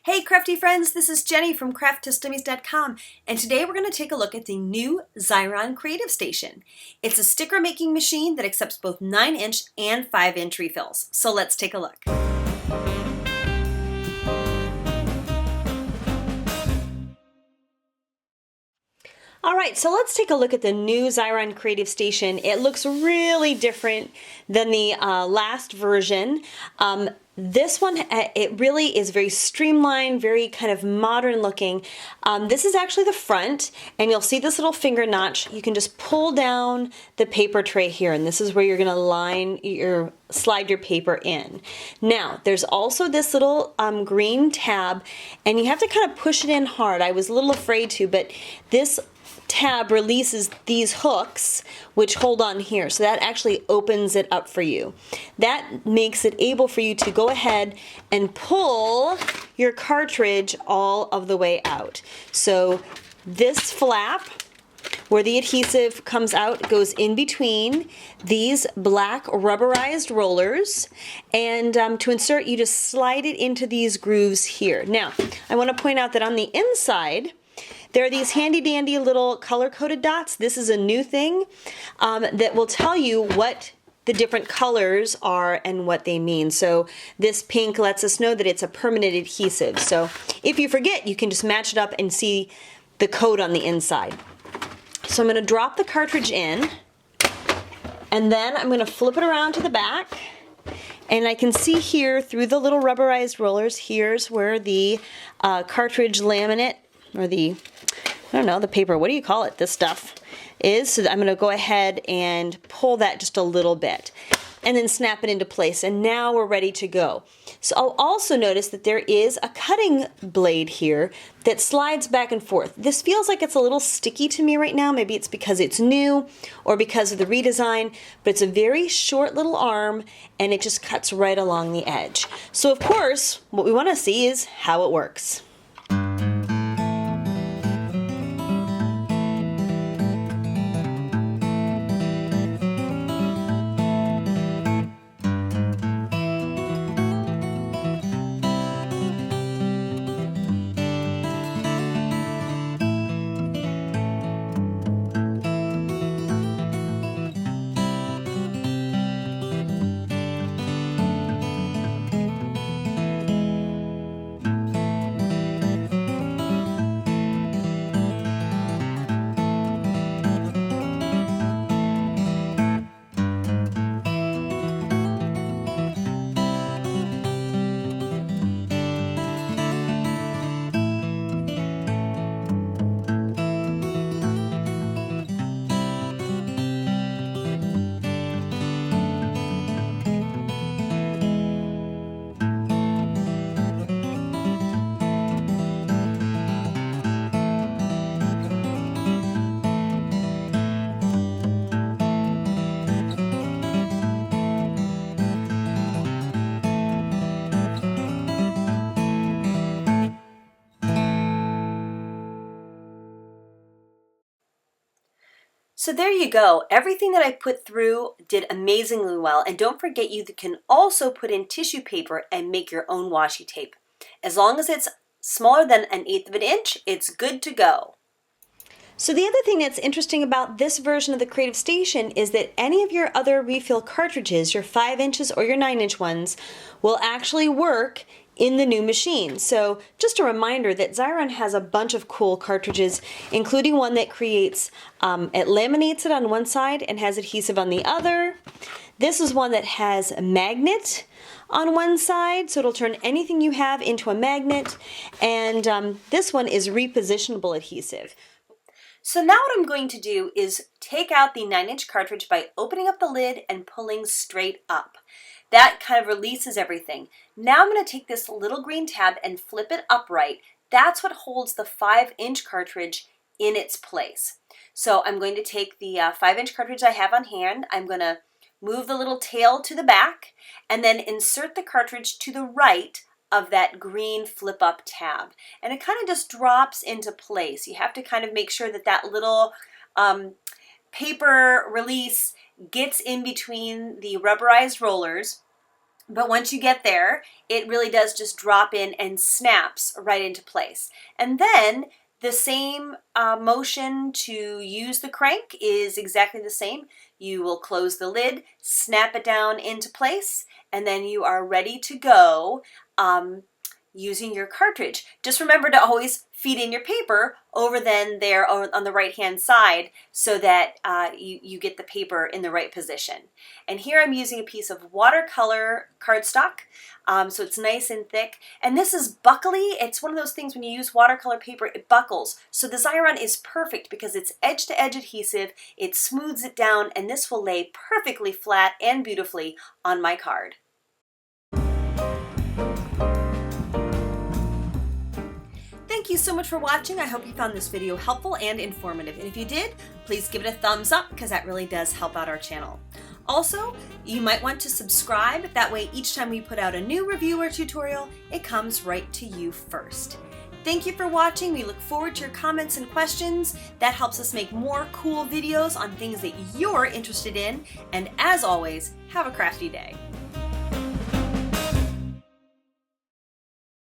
Hey crafty friends, this is Jenny from CraftTestDummies.com, and today we're going to take a look at the new Xyron Creative Station. It's a sticker making machine that accepts both 9-inch and 5-inch refills. So let's take a look. Alright, so let's take a look at the new Xyron Creative Station. It looks really different than the last version. This one, it really is very streamlined, very kind of modern looking. This is actually the front, and you'll see this little finger notch. You can just pull down the paper tray here, and this is where you're going to slide your paper in. Now, there's also this little green tab, and you have to kind of push it in hard. I was a little afraid to, but this tab releases these hooks which hold on here, so that actually opens it up for you. That makes it able for you to go ahead and pull your cartridge all of the way out. So this flap where the adhesive comes out goes in between these black rubberized rollers, and to insert you just slide it into these grooves here. Now I want to point out that on the inside there are these handy dandy little color-coded dots. This is a new thing that will tell you what the different colors are and what they mean. So this pink lets us know that it's a permanent adhesive. So if you forget, you can just match it up and see the code on the inside. So I'm going to drop the cartridge in, and then I'm going to flip it around to the back. And I can see here through the little rubberized rollers, here's where the cartridge laminate, or the, I don't know, the paper, what do you call it, this stuff is. So I'm going to go ahead and pull that just a little bit and then snap it into place, and now we're ready to go. So I'll also notice that there is a cutting blade here that slides back and forth. This feels like it's a little sticky to me right now. Maybe it's because it's new or because of the redesign, but it's a very short little arm and it just cuts right along the edge. So of course, what we want to see is how it works. So there you go. Everything that I put through did amazingly well. And don't forget, you can also put in tissue paper and make your own washi tape. As long as it's smaller than 1/8 of an inch, it's good to go. So the other thing that's interesting about this version of the Creative Station is that any of your other refill cartridges, your 5 inches or your 9-inch ones, will actually work in the new machine. So just a reminder that Xyron has a bunch of cool cartridges, including one that creates, it laminates it on one side and has adhesive on the other. This is one that has a magnet on one side, so it'll turn anything you have into a magnet. And this one is repositionable adhesive. So now what I'm going to do is take out the 9-inch cartridge by opening up the lid and pulling straight up. That kind of releases everything. Now I'm going to take this little green tab and flip it upright. That's what holds the 5-inch cartridge in its place. So I'm going to take the 5-inch cartridge I have on hand. I'm going to move the little tail to the back and then insert the cartridge to the right of that green flip up tab. And it kind of just drops into place. You have to kind of make sure that that little paper release gets in between the rubberized rollers. But once you get there, it really does just drop in and snaps right into place. And then the same motion to use the crank is exactly the same. You will close the lid, snap it down into place, and then you are ready to go using your cartridge. Just remember to always feed in your paper over then there on the right hand side so that you get the paper in the right position. And here I'm using a piece of watercolor cardstock, so it's nice and thick. And this is buckly. It's one of those things when you use watercolor paper, it buckles. So the Xyron is perfect because it's edge to edge adhesive, it smooths it down, and this will lay perfectly flat and beautifully on my card. Thank you so much for watching. I hope you found this video helpful and informative. And if you did, please give it a thumbs up because that really does help out our channel. Also, you might want to subscribe. That way each time we put out a new review or tutorial, it comes right to you first. Thank you for watching. We look forward to your comments and questions. That helps us make more cool videos on things that you're interested in. And as always, have a crafty day.